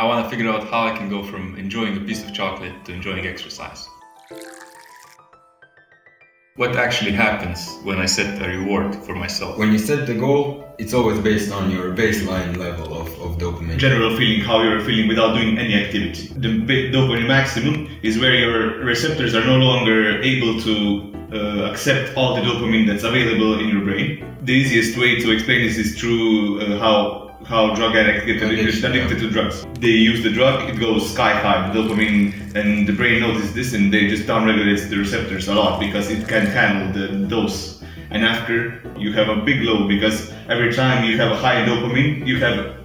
I want to figure out how I can go from enjoying a piece of chocolate to enjoying exercise. What actually happens when I set a reward for myself? When you set the goal, it's always based on your baseline level of dopamine. General feeling, how you're feeling without doing any activity. The dopamine maximum is where your receptors are no longer able to accept all the dopamine that's available in your brain. The easiest way to explain this is through how drug addicts get addicted to drugs. They use the drug, it goes sky high, the dopamine, and the brain notices this and they just downregulate the receptors a lot because it can't handle the dose. And after, you have a big low because every time you have a high dopamine, you have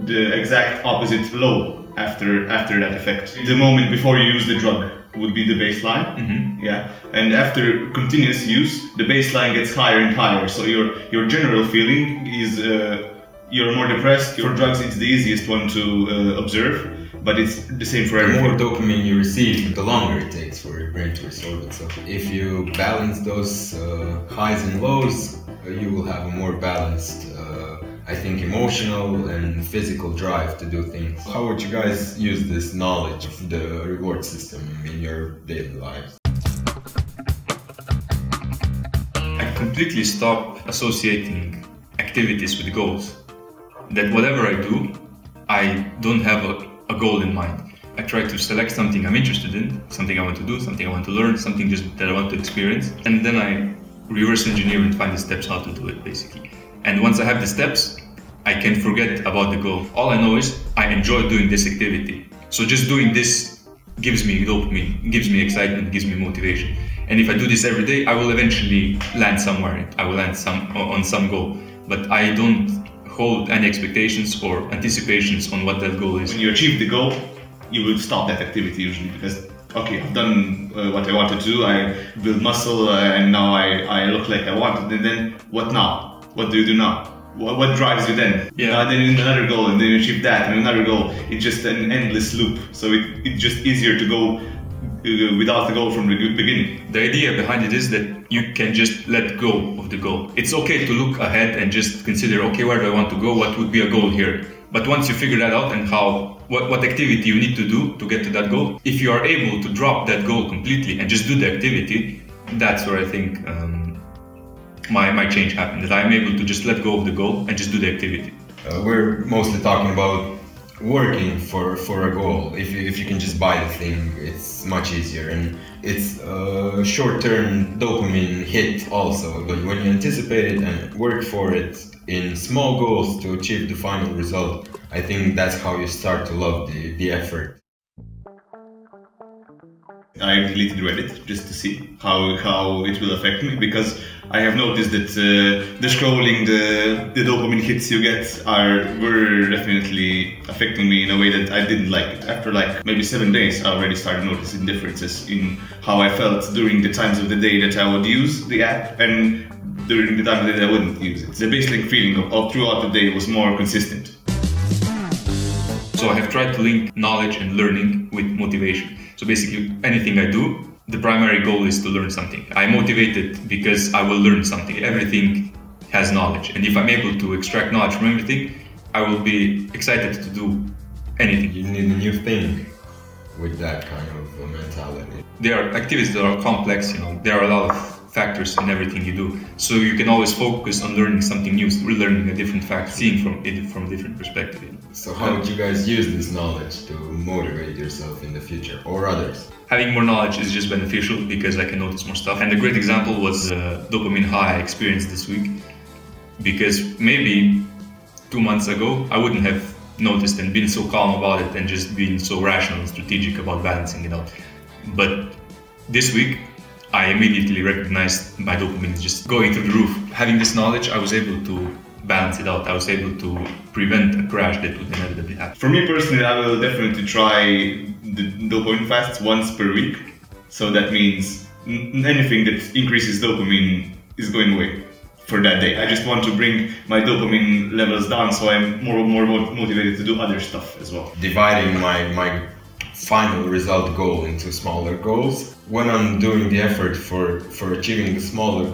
the exact opposite low after that effect. The moment before you use the drug would be the baseline, yeah. And after continuous use, the baseline gets higher and higher. So your general feeling is you're more depressed. For drugs, it's the easiest one to observe, but it's the same for everyone. The more dopamine you receive, the longer it takes for your brain to absorb it. So if you balance those highs and lows, you will have a more balanced, I think, emotional and physical drive to do things. How would you guys use this knowledge of the reward system in your daily lives? I completely stop associating activities with goals. That whatever I do, I don't have a goal in mind. I try to select something I'm interested in, something I want to do, something I want to learn, something just that I want to experience, and then I reverse engineer and find the steps how to do it, basically. And once I have the steps, I can forget about the goal. All I know is I enjoy doing this activity. So just doing this gives me dopamine, gives me excitement, gives me motivation. And if I do this every day, I will eventually land somewhere. I will land on some goal. But I don't hold any expectations or anticipations on what that goal is. When you achieve the goal, you will stop that activity usually because, okay, I've done what I wanted to do, I build muscle and now I look like I wanted, and then what now? What do you do now? What drives you then? Yeah. Then another goal, and then you achieve that, and another goal. It's just an endless loop, so it's just easier to go without the goal from the beginning. The idea behind it is that you can just let go of the goal. It's okay to look ahead and just consider, okay, where do I want to go? What would be a goal here? But once you figure that out and what activity you need to do to get to that goal, if you are able to drop that goal completely and just do the activity, that's where I think my change happened. That I'm able to just let go of the goal and just do the activity. We're mostly talking about working for a goal. If you can just buy the thing, it's much easier, and it's a short-term dopamine hit also. But when you anticipate it and work for it in small goals to achieve the final result, I think that's how you start to love the effort. I deleted Reddit just to see how it will affect me, because I have noticed that the scrolling, the dopamine hits you get were definitely affecting me in a way that I didn't like it. After like maybe 7 days, I already started noticing differences in how I felt during the times of the day that I would use the app and during the time of the day I wouldn't use it. The baseline feeling of throughout the day was more consistent. So I have tried to link knowledge and learning with motivation. So basically anything I do, the primary goal is to learn something. I'm motivated because I will learn something. Everything has knowledge. And if I'm able to extract knowledge from everything, I will be excited to do anything. You need a new thing with that kind of mentality. There are activities that are complex, there are a lot of factors in everything you do. So you can always focus on learning something new, learning a different fact, seeing from it from a different perspective. So how would you guys use this knowledge to motivate yourself in the future or others? Having more knowledge is just beneficial because I can notice more stuff. And a great example was the dopamine high I experienced this week, because maybe 2 months ago I wouldn't have noticed and been so calm about it and just been so rational and strategic about balancing it out. But this week I immediately recognized my dopamine is just going through the roof. Having this knowledge, I was able to balance it out. I was able to prevent a crash that would inevitably happen. For me personally, I will definitely try the dopamine fasts once per week. So that means anything that increases dopamine is going away for that day. I just want to bring my dopamine levels down so I'm more motivated to do other stuff as well. Dividing my final result goal into smaller goals. When I'm doing the effort for achieving the smaller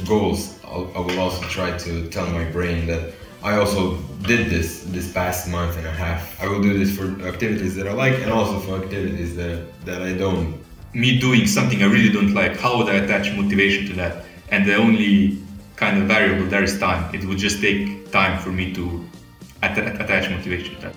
goals, I will also try to tell my brain that I also did this past month and a half. I will do this for activities that I like and also for activities that I don't. Me doing something I really don't like, how would I attach motivation to that? And the only kind of variable there is time. It would just take time for me to attach motivation to that.